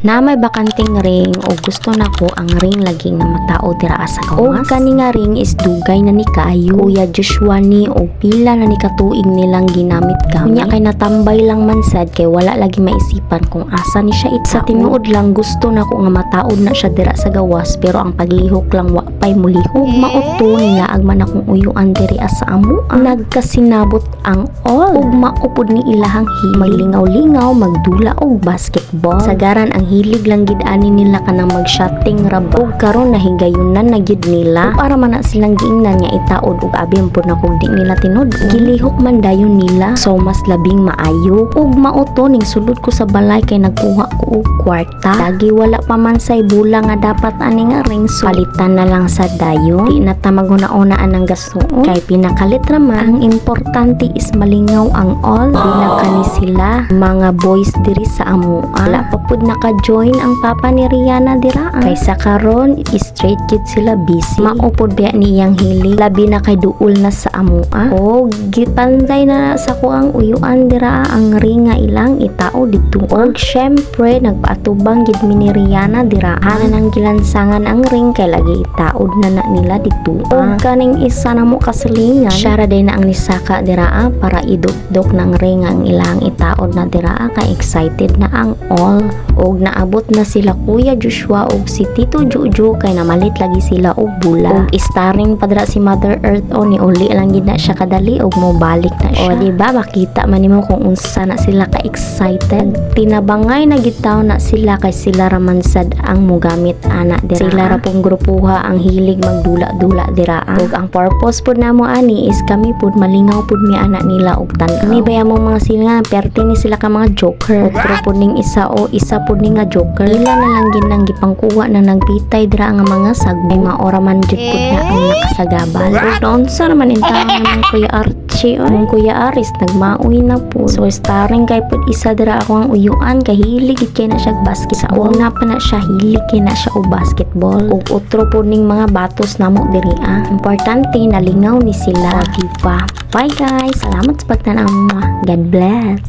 na may bakanting ring o gusto nako ang ring laging na matao dira sa gawas. O kani nga ring is dugay na ni kaayo. Kuya Joshua ni o pila na ni katuig nilang ginamit gamit. Kunya kay natambay lang man sad kay wala lagi maisipan kung asa ni siya sa tinuod lang gusto nako nga mataod na siya dira sa gawas pero ang paglihok lang wa pay mulihok. Mauto niya agman akong uyuan diri sa amo. Nagkasinabot ang all ug maupod ni ilahang hilig. Maglingaw-lingaw magdula og basketball. Sagaran ang hilig lang gid ani nila kanang mag-shooting raba. Ug karon nahigayunan na gid nila. Ug para man na silang giingnan nga itaod ug abim pud na kung di nila tinud. Gilihok man dayon nila. So mas labing maayo. Ug mauto ning sulod ko sa balay kay nagkuha ko og kwarta. Lagi wala pa man say bula nga dapat ani nga ring so palitan na lang sa dayon. Di na ta maghuna-unaan ang gastuon. Kay pinakalit raman ang importante is malingaw ang all. Di na kani sila mga boys diri sa amua. Wala pa pud naka-join ang papa ni Rihanna dira. Kaysa karon straight kid sila busy. Maupod biya niyang hilig. Labi na kay duol na sa amua. O gipanday na sa ko ang uyuan dira ang ring nga ilang itao dito. Og syempre nagpaatubang gid mi ni Rihanna dira. Ana nang gilansangan ang ring kay lagi itaod na nila dito. Og kaning isa na mo kasalingan siya day na ang nisaka dira para idukdok ng ring ang ilang itaod na dira kay excited na ang all. Og naabot na sila Kuya Joshua og si Tito Jojo kay namalit lagi sila og bula. Og starring padra si Mother Earth o ni uli lang gid na siya kadali og mo balik na siya. O di ba makita man nimo kung unsa na sila ka excited. Tinabangay na gitaw na sila kay sila raman sad ang mogamit ana dira. Sila ra pong grupuha ang hilig magdula-dula dira. Og ang purpose pud namo ani is kami pud malingaw pud mi ana nila og tan-aw. Ni baya mo mga sila perti ni sila ka mga joker. Pero pud ning isa o isa pud ni nga joker. Ila na lang ginang gipangkuha na nagpitay dira nga mga sagbo. Ay maora man jud pud na ang nakasagabal. Og noon sa naman intahan ng Kuya Archie o ng Kuya Aris nagmaoy na po. So starring kay pud isa dira ako ang uyuan kay hilig gid kay na siya basket. Sa una pa na siya hilig kay na siya og basketball. Og utro pud ning mga batos namo diri Importante nalingaw ni sila. Diba? Bye guys. Salamat sa pagtanaw. God bless.